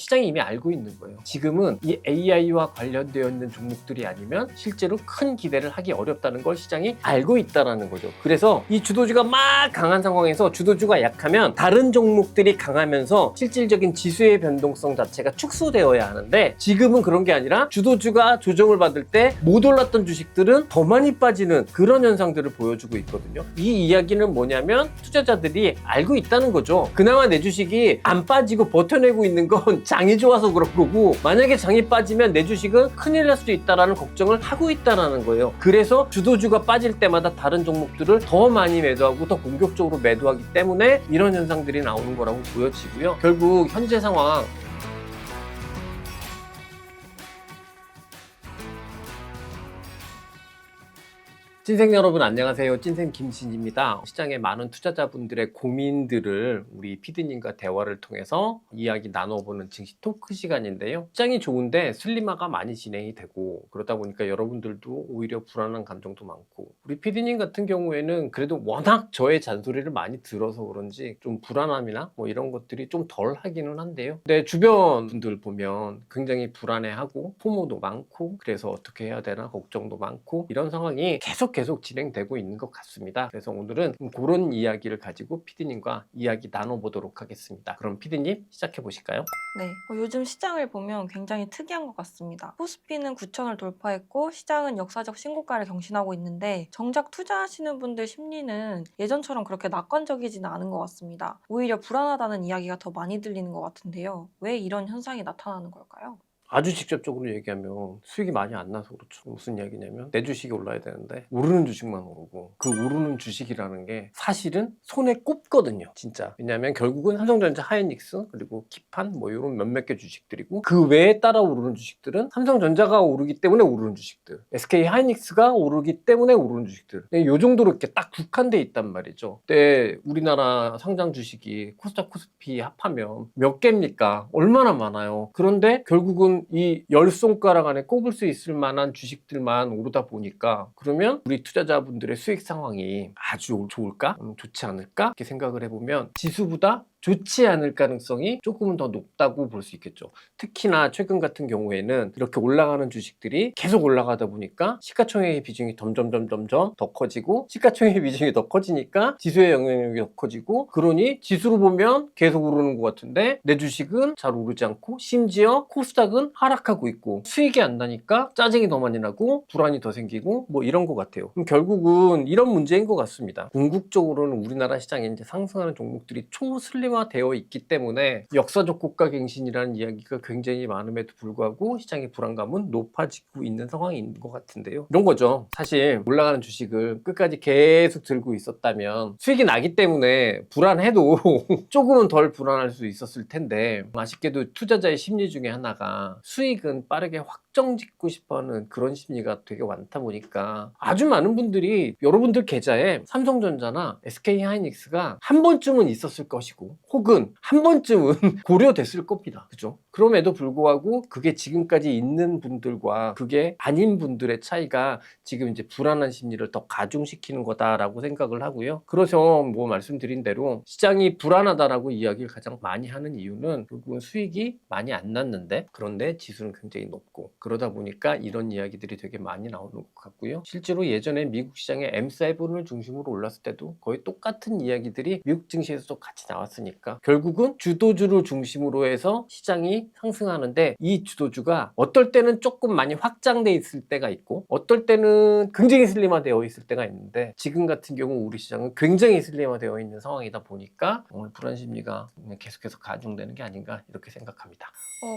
시장이 이미 알고 있는 거예요. 지금은 이 AI와 관련되어 있는 종목들이 아니면 실제로 큰 기대를 하기 어렵다는 걸 시장이 알고 있다는 거죠. 그래서 이 주도주가 막 강한 상황에서 주도주가 약하면 다른 종목들이 강하면서 실질적인 지수의 변동성 자체가 축소되어야 하는데, 지금은 그런 게 아니라 주도주가 조정을 받을 때 못 올랐던 주식들은 더 많이 빠지는 그런 현상들을 보여주고 있거든요. 이 이야기는 뭐냐면 투자자들이 알고 있다는 거죠. 그나마 내 주식이 안 빠지고 버텨내고 있는 건 장이 좋아서 그런 거고, 만약에 장이 빠지면 내 주식은 큰일 날 수도 있다라는 걱정을 하고 있다는 거예요. 그래서 주도주가 빠질 때마다 다른 종목들을 더 많이 매도하고 더 공격적으로 매도하기 때문에 이런 현상들이 나오는 거라고 보여지고요. 결국 현재 상황, 찐생 여러분 안녕하세요. 찐생 김신입니다. 시장의 많은 투자자분들의 고민들을 우리 피디님과 대화를 통해서 이야기 나눠보는 증시 토크 시간인데요. 시장이 좋은데 슬림화가 많이 진행이 되고, 그러다 보니까 여러분들도 오히려 불안한 감정도 많고, 우리 피디님 같은 경우에는 그래도 워낙 저의 잔소리를 많이 들어서 그런지 좀 불안함이나 뭐 이런 것들이 좀 덜 하기는 한데요. 근데 주변 분들 보면 굉장히 불안해하고 포모도 많고, 그래서 어떻게 해야 되나 걱정도 많고, 이런 상황이 계속 진행되고 있는 것 같습니다. 그래서 오늘은 그런 이야기를 가지고 피디님과 이야기 나눠보도록 하겠습니다. 그럼 피디님 시작해 보실까요? 네, 요즘 시장을 보면 굉장히 특이한 것 같습니다. 코스피는 9천을 돌파했고 시장은 역사적 신고가를 경신하고 있는데, 정작 투자하시는 분들 심리는 예전처럼 그렇게 낙관적이지는 않은 것 같습니다. 오히려 불안하다는 이야기가 더 많이 들리는 것 같은데요. 왜 이런 현상이 나타나는 걸까요? 아주 직접적으로 얘기하면 수익이 많이 안 나서 그렇죠. 무슨 이야기냐면 내 주식이 올라야 되는데 오르는 주식만 오르고, 그 오르는 주식이라는 게 사실은 손에 꼽거든요, 진짜. 왜냐하면 결국은 삼성전자, 하이닉스, 그리고 기판 뭐 이런 몇몇 개 주식들이고, 그 외에 따라 오르는 주식들은 삼성전자가 오르기 때문에 오르는 주식들, SK 하이닉스가 오르기 때문에 오르는 주식들, 이 정도로 이렇게 딱 국한돼 있단 말이죠. 근데 우리나라 상장 주식이 코스닥, 코스피 합하면 몇 개입니까? 얼마나 많아요. 그런데 결국은 이 열 손가락 안에 꼽을 수 있을 만한 주식들만 오르다 보니까, 그러면 우리 투자자분들의 수익 상황이 아주 좋을까? 좋지 않을까? 이렇게 생각을 해보면 지수보다 좋지 않을 가능성이 조금은 더 높다고 볼 수 있겠죠. 특히나 최근 같은 경우에는 이렇게 올라가는 주식들이 계속 올라가다 보니까 시가총액의 비중이 점점 더 커지고, 시가총액의 비중이 더 커지니까 지수의 영향력이 더 커지고, 그러니 지수로 보면 계속 오르는 것 같은데 내 주식은 잘 오르지 않고, 심지어 코스닥은 하락하고 있고, 수익이 안 나니까 짜증이 더 많이 나고 불안이 더 생기고, 뭐 이런 것 같아요. 그럼 결국은 이런 문제인 것 같습니다. 궁극적으로는 우리나라 시장에 이제 상승하는 종목들이 초슬림 되어 있기 때문에 역사적 고가 갱신이라는 이야기가 굉장히 많음에도 불구하고 시장의 불안감은 높아지고 있는 상황인 것 같은데요. 이런 거죠. 사실 올라가는 주식을 끝까지 계속 들고 있었다면 수익이 나기 때문에 불안해도 조금은 덜 불안할 수 있었을 텐데, 아쉽게도 투자자의 심리 중에 하나가 수익은 빠르게 확정 짓고 싶어하는 그런 심리가 되게 많다 보니까, 아주 많은 분들이 여러분들 계좌에 삼성전자나 SK하이닉스가 한 번쯤은 있었을 것이고, 혹은 한 번쯤은 고려됐을 겁니다. 그죠? 그럼에도 불구하고 그게 지금까지 있는 분들과 그게 아닌 분들의 차이가 지금 이제 불안한 심리를 더 가중시키는 거다라고 생각을 하고요. 그래서 뭐 말씀드린 대로 시장이 불안하다라고 이야기를 가장 많이 하는 이유는, 결국은 수익이 많이 안 났는데 그런데 지수는 굉장히 높고, 그러다 보니까 이런 이야기들이 되게 많이 나오는 것 같고요. 실제로 예전에 미국 시장의 M7을 중심으로 올랐을 때도 거의 똑같은 이야기들이 미국 증시에서도 같이 나왔으니까, 결국은 주도주를 중심으로 해서 시장이 상승하는데, 이 주도주가 어떨 때는 조금 많이 확장돼 있을 때가 있고, 어떨 때는 굉장히 슬림화되어 있을 때가 있는데, 지금 같은 경우 우리 시장은 굉장히 슬림화되어 있는 상황이다 보니까 오늘 불안 심리가 계속해서 가중되는 게 아닌가, 이렇게 생각합니다.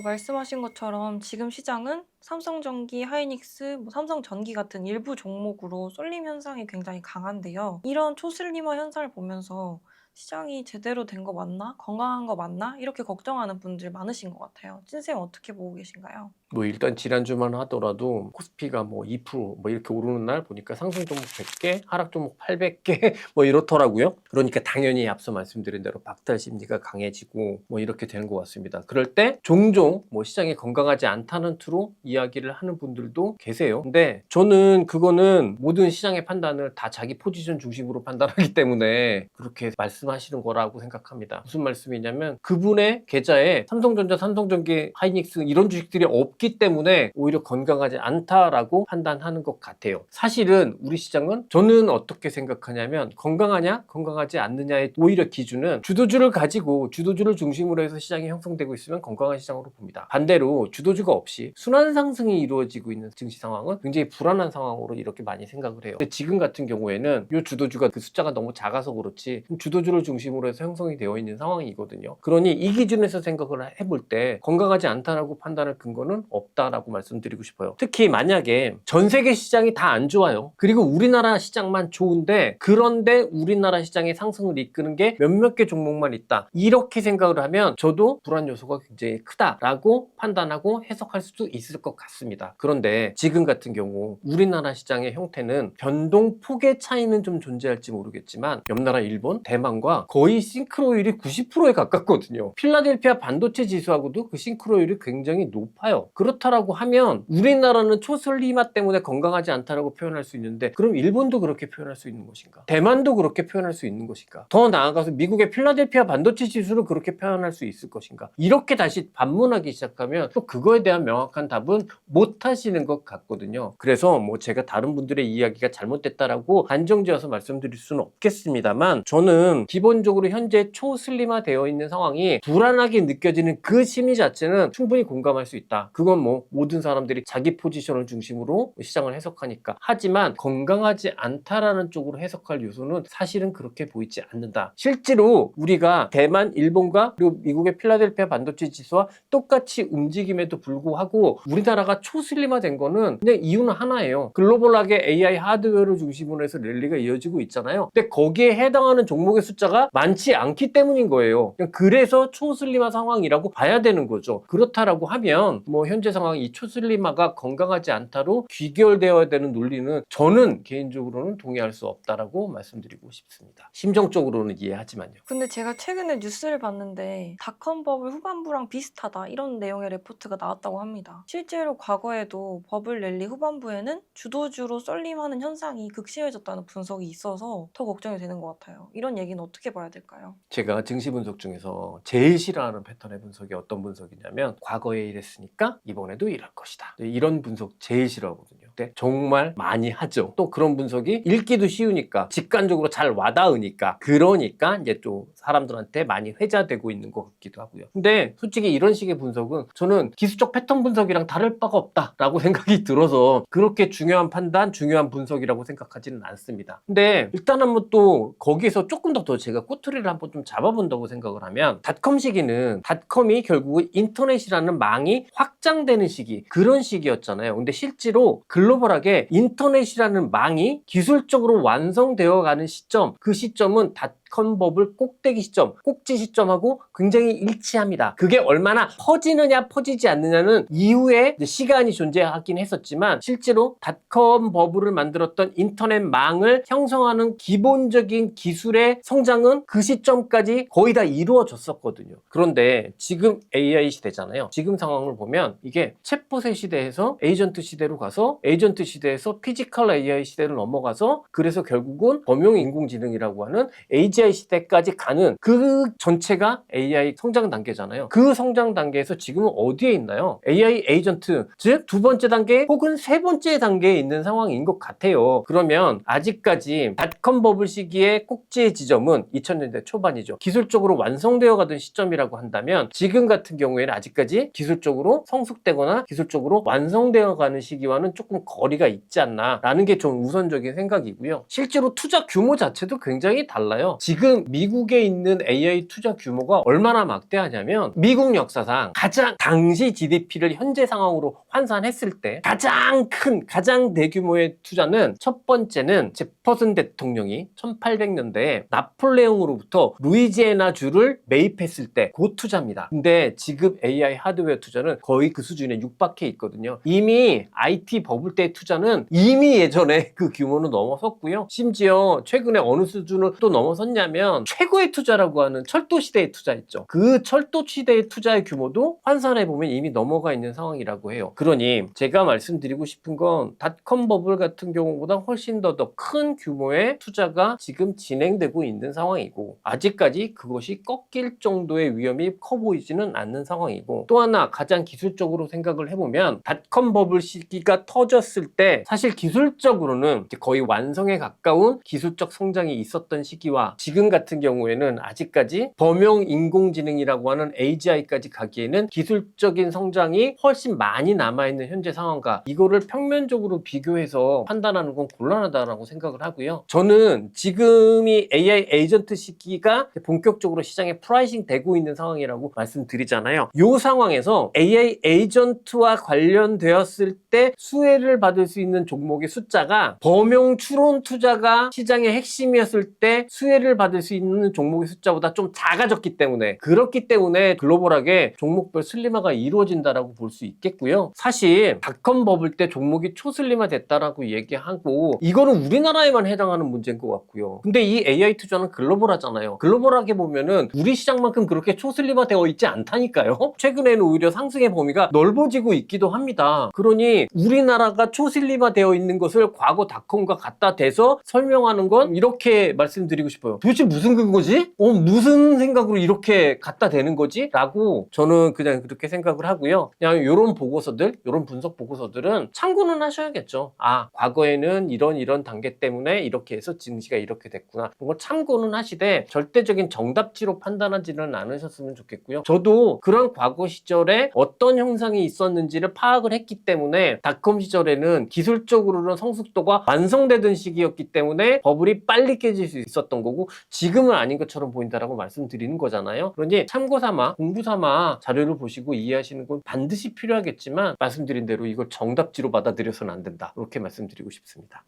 말씀하신 것처럼 지금 시장은 삼성전기, 하이닉스, 삼성전기 같은 일부 종목으로 쏠림 현상이 굉장히 강한데요. 이런 초슬림화 현상을 보면서 시장이 제대로 된 거 맞나? 건강한 거 맞나? 이렇게 걱정하는 분들 많으신 것 같아요. 찐쌤 어떻게 보고 계신가요? 뭐 일단 지난주만 하더라도 코스피가 뭐 2%뭐 이렇게 오르는 날 보니까 상승 종목 100개, 하락 종목 800개 뭐 이렇더라고요. 그러니까 당연히 앞서 말씀드린 대로 박탈 심리가 강해지고 뭐 이렇게 되는 것 같습니다. 그럴 때 종종 뭐 시장이 건강하지 않다는 투로 이야기를 하는 분들도 계세요. 근데 저는 그거는 모든 시장의 판단을 다 자기 포지션 중심으로 판단하기 때문에 그렇게 말씀을 말씀하시는 거라고 생각합니다. 무슨 말씀이냐면 그분의 계좌에 삼성전자, 삼성전기, 하이닉스 이런 주식들이 없기 때문에 오히려 건강하지 않다라고 판단하는 것 같아요. 사실은 우리 시장은 저는 어떻게 생각하냐면 건강하냐 건강하지 않느냐의 오히려 기준은 주도주를 가지고 주도주를 중심으로 해서 시장이 형성되고 있으면 건강한 시장으로 봅니다. 반대로 주도주가 없이 순환 상승이 이루어지고 있는 증시 상황은 굉장히 불안한 상황으로 이렇게 많이 생각을 해요. 근데 지금 같은 경우에는 이 주도주가 그 숫자가 너무 작아서 그렇지 주도주를 중심으로 해서 형성이 되어 있는 상황이거든요. 그러니 이 기준에서 생각을 해볼 때 건강하지 않다라고 판단할 근거는 없다라고 말씀드리고 싶어요. 특히 만약에 전 세계 시장이 다 안 좋아요. 그리고 우리나라 시장만 좋은데 그런데 우리나라 시장의 상승을 이끄는 게 몇몇 개 종목만 있다. 이렇게 생각을 하면 저도 불안 요소가 굉장히 크다라고 판단하고 해석할 수도 있을 것 같습니다. 그런데 지금 같은 경우 우리나라 시장의 형태는 변동폭의 차이는 좀 존재할지 모르겠지만 옆나라 일본, 대만과 거의 싱크로율이 90%에 가깝거든요. 필라델피아 반도체 지수하고도 그 싱크로율이 굉장히 높아요. 그렇다라고 하면 우리나라는 초슬리마 때문에 건강하지 않다라고 표현할 수 있는데 그럼 일본도 그렇게 표현할 수 있는 것인가? 대만도 그렇게 표현할 수 있는 것인가? 더 나아가서 미국의 필라델피아 반도체 지수를 그렇게 표현할 수 있을 것인가? 이렇게 다시 반문하기 시작하면 또 그거에 대한 명확한 답은 못 하시는 것 같거든요. 그래서 뭐 제가 다른 분들의 이야기가 잘못됐다라고 한정지어서 말씀드릴 수는 없겠습니다만 저는 기본적으로 현재 초슬림화 되어 있는 상황이 불안하게 느껴지는 그 심리 자체는 충분히 공감할 수 있다. 그건 뭐 모든 사람들이 자기 포지션을 중심으로 시장을 해석하니까. 하지만 건강하지 않다라는 쪽으로 해석할 요소는 사실은 그렇게 보이지 않는다. 실제로 우리가 대만, 일본과 그리고 미국의 필라델피아 반도체 지수와 똑같이 움직임에도 불구하고 우리나라가 초슬림화된 거는 그냥 이유는 하나예요. 글로벌하게 AI 하드웨어를 중심으로 해서 랠리가 이어지고 있잖아요. 근데 거기에 해당하는 종목의 숫자가 많지 않기 때문인 거예요. 그래서 초슬림화 상황이라고 봐야 되는 거죠. 그렇다라고 하면 뭐 현재 상황 이 초슬림화가 건강하지 않다로 귀결되어야 되는 논리는 저는 개인적으로는 동의할 수 없다라고 말씀드리고 싶습니다. 심정적으로는 이해하지만요. 근데 제가 최근에 뉴스를 봤는데 닷컴 버블 후반부랑 비슷하다 이런 내용의 레포트가 나왔다고 합니다. 실제로 과거에도 버블 랠리 후반부에는 주도주로 쏠림하는 현상이 극심해졌다는 분석이 있어서 더 걱정이 되는 것 같아요. 이런 얘기는 어떻게 봐야 될까요? 제가 증시 분석 중에서 제일 싫어하는 패턴의 분석이 어떤 분석이냐면 과거에 이랬으니까 이번에도 이럴 것이다. 이런 분석 제일 싫어하거든요. 근데 정말 많이 하죠. 또 그런 분석이 읽기도 쉬우니까 직관적으로 잘 와닿으니까 그러니까 이제 또 사람들한테 많이 회자되고 있는 것 같기도 하고요. 근데 솔직히 이런 식의 분석은 저는 기술적 패턴 분석이랑 다를 바가 없다라고 생각이 들어서 그렇게 중요한 판단, 중요한 분석이라고 생각하지는 않습니다. 근데 일단 한번 또 거기에서 조금 더 제가 꼬투리를 한번 좀 잡아본다고 생각을 하면 닷컴 시기는 닷컴이 결국은 인터넷이라는 망이 확장되는 시기 그런 시기였잖아요. 근데 실제로 글로벌하게 인터넷이라는 망이 기술적으로 완성되어 가는 시점 그 시점은 닷컴 버블 꼭대기 시점, 꼭지 시점하고 굉장히 일치합니다. 그게 얼마나 퍼지느냐 퍼지지 않느냐는 이후에 시간이 존재하긴 했었지만 실제로 닷컴 버블을 만들었던 인터넷망을 형성하는 기본적인 기술의 성장은 그 시점까지 거의 다 이루어졌었거든요. 그런데 지금 AI 시대잖아요. 지금 상황을 보면 이게 챗봇의 시대에서 에이전트 시대로 가서 에이전트 시대에서 피지컬 AI 시대로 넘어가서 그래서 결국은 범용 인공지능이라고 하는 AGI 시대까지 가는 그 전체가 AI 성장 단계잖아요. 그 성장 단계에서 지금은 어디에 있나요? AI 에이전트, 즉 두 번째 단계 혹은 세 번째 단계에 있는 상황인 것 같아요. 그러면 아직까지 닷컴 버블 시기의 꼭지의 지점은 2000년대 초반이죠. 기술적으로 완성되어 가던 시점이라고 한다면 지금 같은 경우에는 아직까지 기술적으로 성숙되거나 기술적으로 완성되어 가는 시기와는 조금 거리가 있지 않나 라는 게 좀 우선적인 생각이고요. 실제로 투자 규모 자체도 굉장히 달라요. 지금 미국에 있는 AI 투자 규모가 얼마나 막대하냐면 미국 역사상 가장 당시 GDP를 현재 상황으로 환산했을 때 가장 큰 가장 대규모의 투자는 첫 번째는 제퍼슨 대통령이 1800년대에 나폴레옹으로부터 루이지애나주를 매입했을 때 그 투자입니다. 근데 지금 AI 하드웨어 투자는 거의 그 수준에 육박해 있거든요. 이미 IT 버블 때 투자는 이미 예전에 그 규모는 넘어섰고요. 심지어 최근에 어느 수준을 또 넘어섰냐 뭐였냐면 최고의 투자라고 하는 철도 시대의 투자 있죠. 그 철도 시대의 투자의 규모도 환산해보면 이미 넘어가 있는 상황이라고 해요. 그러니 제가 말씀드리고 싶은 건 닷컴 버블 같은 경우보다 훨씬 더 큰 규모의 투자가 지금 진행되고 있는 상황이고 아직까지 그것이 꺾일 정도의 위험이 커 보이지는 않는 상황이고 또 하나 가장 기술적으로 생각을 해보면 닷컴 버블 시기가 터졌을 때 사실 기술적으로는 거의 완성에 가까운 기술적 성장이 있었던 시기와 지금 같은 경우에는 아직까지 범용 인공지능이라고 하는 AGI까지 가기에는 기술적인 성장이 훨씬 많이 남아있는 현재 상황과 이거를 평면적으로 비교해서 판단하는 건 곤란하다라고 생각을 하고요. 저는 지금이 AI 에이전트 시기가 본격적으로 시장에 프라이싱 되고 있는 상황이라고 말씀드리잖아요. 이 상황에서 AI 에이전트와 관련되었을 때 수혜를 받을 수 있는 종목의 숫자가 범용 추론 투자가 시장의 핵심이었을 때 수혜를 받을 수 있는 종목의 숫자보다 좀 작아졌기 때문에 그렇기 때문에 글로벌하게 종목별 슬림화가 이루어진다라고 볼 수 있겠고요. 사실 닷컴 버블 때 종목이 초슬림화 됐다라고 얘기하고 이거는 우리나라에만 해당하는 문제인 것 같고요. 근데 이 AI 투자는 글로벌하잖아요. 글로벌하게 보면은 우리 시장만큼 그렇게 초슬림화 되어 있지 않다니까요. 최근에는 오히려 상승의 범위가 넓어지고 있기도 합니다. 그러니 우리나라가 초슬림화 되어 있는 것을 과거 닷컴과 갖다 대서 설명하는 건 이렇게 말씀드리고 싶어요. 도대체 무슨 근거지? 무슨 생각으로 이렇게 갖다 대는 거지? 라고 저는 그냥 그렇게 생각을 하고요. 그냥 이런 보고서들, 이런 분석 보고서들은 참고는 하셔야겠죠. 아, 과거에는 이런 단계 때문에 이렇게 해서 증시가 이렇게 됐구나. 이걸 참고는 하시되 절대적인 정답지로 판단하지는 않으셨으면 좋겠고요. 저도 그런 과거 시절에 어떤 현상이 있었는지를 파악을 했기 때문에 닷컴 시절에는 기술적으로는 성숙도가 완성되던 시기였기 때문에 버블이 빨리 깨질 수 있었던 거고 지금은 아닌 것처럼 보인다라고 말씀드리는 거잖아요. 그러니 참고 삼아 공부 삼아 자료를 보시고 이해하시는 건 반드시 필요하겠지만 말씀드린 대로 이걸 정답지로 받아들여서는 안 된다. 이렇게 말씀드리고 싶습니다.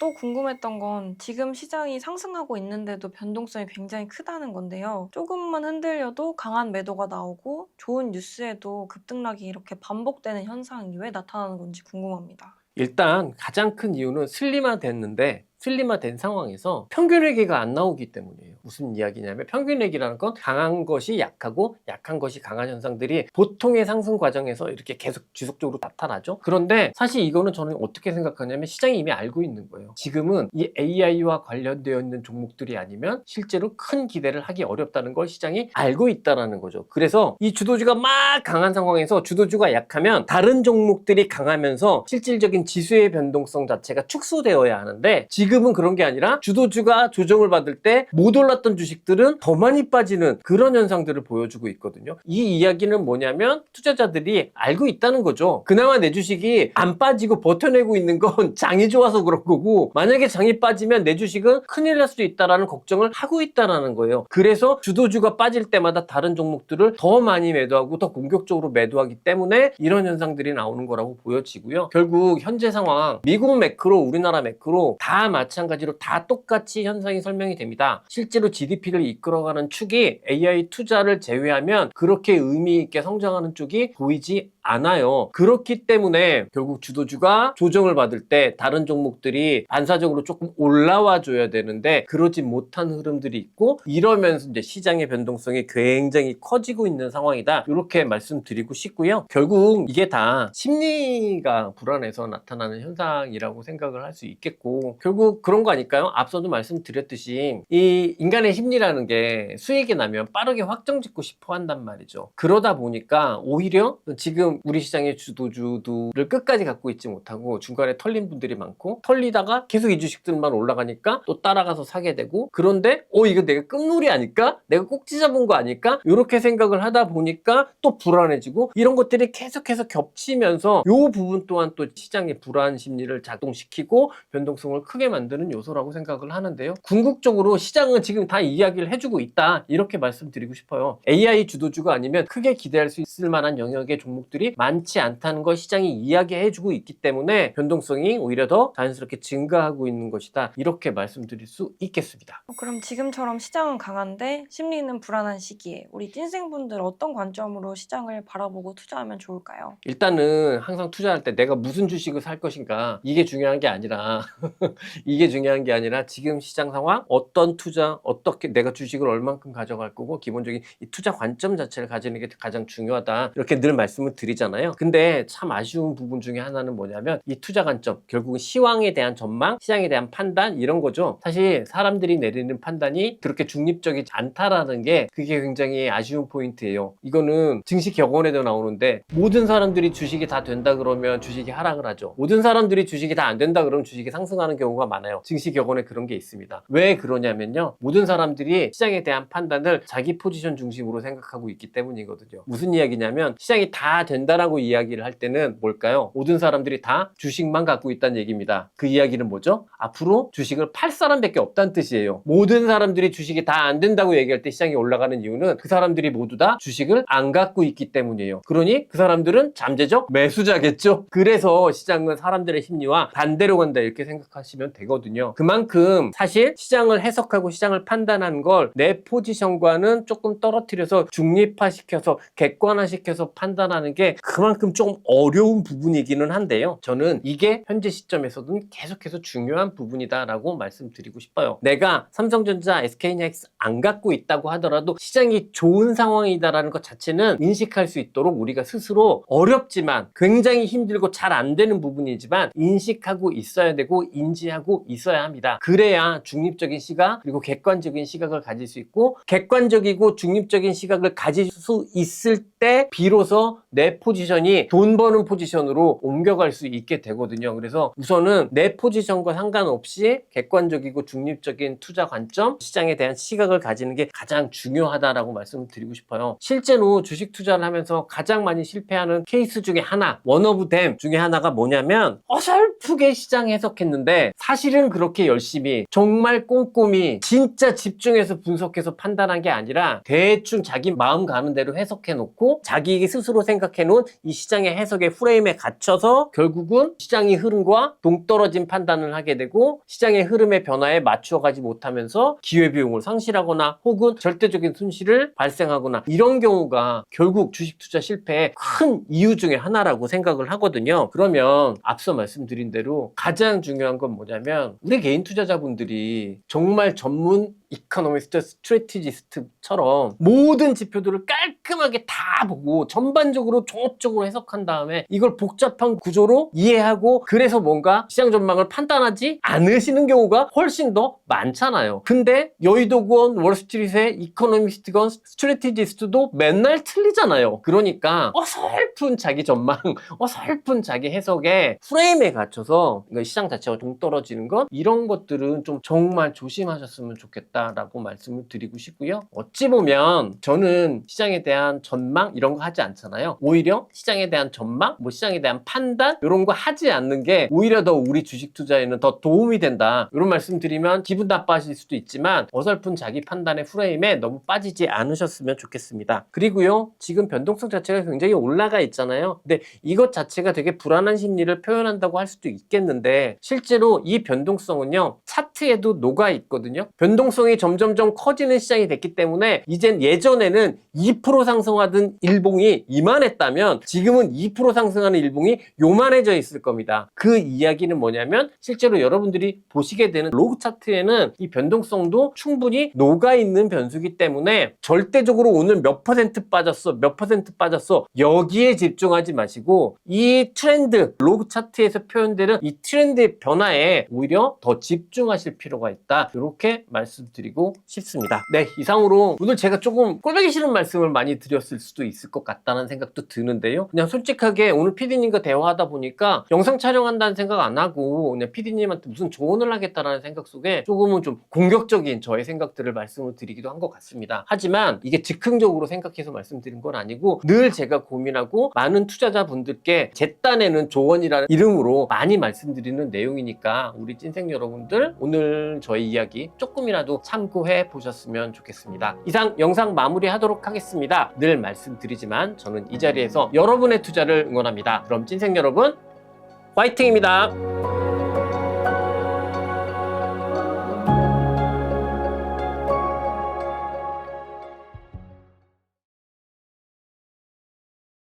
또 궁금했던 건 지금 시장이 상승하고 있는데도 변동성이 굉장히 크다는 건데요. 조금만 흔들려도 강한 매도가 나오고 좋은 뉴스에도 급등락이 이렇게 반복되는 현상이 왜 나타나는 건지 궁금합니다. 일단 가장 큰 이유는 슬림화된 상황에서 평균회계가 안 나오기 때문이에요. 무슨 이야기냐면 평균회계라는 건 강한 것이 약하고 약한 것이 강한 현상들이 보통의 상승 과정에서 이렇게 계속 지속적으로 나타나죠. 그런데 사실 이거는 저는 어떻게 생각하냐면 시장이 이미 알고 있는 거예요. 지금은 이 AI와 관련되어 있는 종목들이 아니면 실제로 큰 기대를 하기 어렵다는 걸 시장이 알고 있다는 거죠. 그래서 이 주도주가 막 강한 상황에서 주도주가 약하면 다른 종목들이 강하면서 실질적인 지수의 변동성 자체가 축소되어야 하는데 지금은 그런 게 아니라 주도주가 조정을 받을 때 못 올랐던 주식들은 더 많이 빠지는 그런 현상들을 보여주고 있거든요. 이 이야기는 뭐냐면 투자자들이 알고 있다는 거죠. 그나마 내 주식이 안 빠지고 버텨내고 있는 건 장이 좋아서 그런 거고 만약에 장이 빠지면 내 주식은 큰일 날 수도 있다라는 걱정을 하고 있다는 거예요. 그래서 주도주가 빠질 때마다 다른 종목들을 더 많이 매도하고 더 공격적으로 매도하기 때문에 이런 현상들이 나오는 거라고 보여지고요. 결국 현재 상황 미국 매크로 우리나라 매크로 다 마찬가지로 다 똑같이 현상이 설명이 됩니다. 실제로 GDP를 이끌어가는 축이 AI 투자를 제외하면 그렇게 의미 있게 성장하는 쪽이 보이지 않아요. 그렇기 때문에 결국 주도주가 조정을 받을 때 다른 종목들이 반사적으로 조금 올라와 줘야 되는데 그러지 못한 흐름들이 있고 이러면서 이제 시장의 변동성이 굉장히 커지고 있는 상황이다. 이렇게 말씀드리고 싶고요. 결국 이게 다 심리가 불안해서 나타나는 현상이라고 생각을 할 수 있겠고 결국 그런 거 아닐까요? 앞서도 말씀드렸듯이 이 인간의 심리라는 게 수익이 나면 빠르게 확정짓고 싶어 한단 말이죠. 그러다 보니까 오히려 지금 우리 시장의 주도주들을 끝까지 갖고 있지 못하고 중간에 털린 분들이 많고 털리다가 계속 이 주식들만 올라가니까 또 따라가서 사게 되고 그런데 이거 내가 끝물이 아닐까? 내가 꼭지 잡은 거 아닐까? 이렇게 생각을 하다 보니까 또 불안해지고 이런 것들이 계속해서 겹치면서 이 부분 또한 또 시장의 불안 심리를 작동시키고 변동성을 크게 만드는 요소라고 생각을 하는데요. 궁극적으로 시장은 지금 다 이야기를 해주고 있다. 이렇게 말씀드리고 싶어요. AI 주도주가 아니면 크게 기대할 수 있을 만한 영역의 종목들이 변동성이 많지 않다는 걸 시장이 이야기해주고 있기 때문에 변동성이 오히려 더 자연스럽게 증가하고 있는 것이다. 이렇게 말씀드릴 수 있겠습니다. 그럼 지금처럼 시장은 강한데 심리는 불안한 시기에 우리 찐생분들 어떤 관점으로 시장을 바라보고 투자하면 좋을까요? 일단은 항상 투자할 때 내가 무슨 주식을 살 것인가 이게 중요한 게 아니라 이게 중요한 게 아니라 지금 시장 상황 어떤 투자 어떻게 내가 주식을 얼만큼 가져갈 거고 기본적인 이 투자 관점 자체를 가지는 게 가장 중요하다 이렇게 늘 말씀을 드리잖아요. 근데 참 아쉬운 부분 중에 하나는 뭐냐면 이 투자 관점 결국은 시황에 대한 전망 시장에 대한 판단 이런 거죠. 사실 사람들이 내리는 판단이 그렇게 중립적이지 않다라는 게 그게 굉장히 아쉬운 포인트예요. 이거는 증시격언에도 나오는데 모든 사람들이 주식이 다 된다 그러면 주식이 하락을 하죠. 모든 사람들이 주식이 다 안 된다 그러면 주식이 상승하는 경우가 많아요. 증시격언에 그런 게 있습니다. 왜 그러냐면요. 모든 사람들이 시장에 대한 판단을 자기 포지션 중심으로 생각하고 있기 때문이거든요. 무슨 이야기냐면 시장이 다 된다라고 이야기를 할 때는 뭘까요? 모든 사람들이 다 주식만 갖고 있다는 얘기입니다. 그 이야기는 뭐죠? 앞으로 주식을 팔 사람밖에 없다는 뜻이에요. 모든 사람들이 주식이 다 안 된다고 얘기할 때 시장이 올라가는 이유는 그 사람들이 모두 다 주식을 안 갖고 있기 때문이에요. 그러니 그 사람들은 잠재적 매수자겠죠. 그래서 시장은 사람들의 심리와 반대로 간다 이렇게 생각하시면 되거든요. 그만큼 사실 시장을 해석하고 시장을 판단하는 걸 내 포지션과는 조금 떨어뜨려서 중립화시켜서 객관화시켜서 판단하는 게 그만큼 좀 어려운 부분이기는 한데요. 저는 이게 현재 시점에서는 계속해서 중요한 부분이다라고 말씀드리고 싶어요. 내가 삼성전자, SK하이닉스 안 갖고 있다고 하더라도 시장이 좋은 상황이다라는 것 자체는 인식할 수 있도록 우리가 스스로 어렵지만 굉장히 힘들고 잘 안 되는 부분이지만 인식하고 있어야 되고 인지하고 있어야 합니다. 그래야 중립적인 시각 그리고 객관적인 시각을 가질 수 있고 객관적이고 중립적인 시각을 가질 수 있을 때 비로소 내 포지션이 돈 버는 포지션으로 옮겨갈 수 있게 되거든요. 그래서 우선은 내 포지션과 상관없이 객관적이고 중립적인 투자 관점, 시장에 대한 시각을 가지는 게 가장 중요하다라고 말씀을 드리고 싶어요. 실제로 주식 투자를 하면서 가장 많이 실패하는 케이스 중에 하나, 원 오브 댐 중에 하나가 뭐냐면 어설프게 시장 해석했는데 사실은 그렇게 열심히 정말 꼼꼼히 진짜 집중해서 분석해서 판단한 게 아니라 대충 자기 마음 가는 대로 해석해 놓고 자기 스스로 생각해 놓은 이 시장의 해석의 프레임에 갇혀서 결국은 시장의 흐름과 동떨어진 판단을 하게 되고 시장의 흐름의 변화에 맞추어 가지 못하면서 기회비용을 상실하거나 혹은 절대적인 손실을 발생하거나 이런 경우가 결국 주식 투자 실패의 큰 이유 중에 하나라고 생각을 하거든요. 그러면 앞서 말씀드린 대로 가장 중요한 건 뭐냐면 우리 개인 투자자분들이 정말 전문 이코노미스트, 스트래티지스트처럼 모든 지표들을 깔끔하게 다 보고 전반적으로 종합적으로 해석한 다음에 이걸 복잡한 구조로 이해하고 그래서 뭔가 시장 전망을 판단하지 않으시는 경우가 훨씬 더 많잖아요. 근데 여의도건 월스트리트의 이코노미스트건 스트래티지스트도 맨날 틀리잖아요. 그러니까 어설픈 자기 전망, 어설픈 자기 해석에 프레임에 갇혀서 시장 자체가 동떨어지는 것 이런 것들은 좀 정말 조심하셨으면 좋겠다. 라고 말씀을 드리고 싶고요. 어찌 보면 저는 시장에 대한 전망 이런 거 하지 않잖아요. 오히려 시장에 대한 전망, 뭐 시장에 대한 판단 이런 거 하지 않는 게 오히려 더 우리 주식 투자에는 더 도움이 된다. 이런 말씀 드리면 기분 나빠하실 수도 있지만 어설픈 자기 판단의 프레임에 너무 빠지지 않으셨으면 좋겠습니다. 그리고요. 지금 변동성 자체가 굉장히 올라가 있잖아요. 근데 이것 자체가 되게 불안한 심리를 표현한다고 할 수도 있겠는데 실제로 이 변동성은요. 차트에도 녹아 있거든요. 변동성이 점점점 커지는 시장이 됐기 때문에 이젠 예전에는 2% 상승하던 일봉이 이만했다면 지금은 2% 상승하는 일봉이 요만해져 있을 겁니다. 그 이야기는 뭐냐면 실제로 여러분들이 보시게 되는 로그 차트에는 이 변동성도 충분히 녹아있는 변수기 때문에 절대적으로 오늘 몇 퍼센트 빠졌어 몇 퍼센트 빠졌어 여기에 집중하지 마시고 이 트렌드 로그 차트에서 표현되는 이 트렌드의 변화에 오히려 더 집중하실 필요가 있다. 이렇게 말씀드리고 싶습니다. 네, 이상으로 오늘 제가 조금 꼴보기 싫은 말씀을 많이 드렸을 수도 있을 것 같다는 생각도 드는데요. 그냥 솔직하게 오늘 PD님과 대화하다 보니까 영상 촬영한다는 생각 안 하고 그냥 PD님한테 무슨 조언을 하겠다라는 생각 속에 조금은 좀 공격적인 저의 생각들을 말씀을 드리기도 한 것 같습니다. 하지만 이게 즉흥적으로 생각해서 말씀드린 건 아니고 늘 제가 고민하고 많은 투자자분들께 제 딴에는 조언이라는 이름으로 많이 말씀드리는 내용이니까 우리 찐생 여러분들 오늘 저희 이야기 조금이라도 참고해 보셨으면 좋겠습니다. 이상 영상 마무리하도록 하겠습니다. 됩니다. 늘 말씀드리지만 저는 이 자리에서 여러분의 투자를 응원합니다. 그럼 찐생 여러분, 화이팅입니다.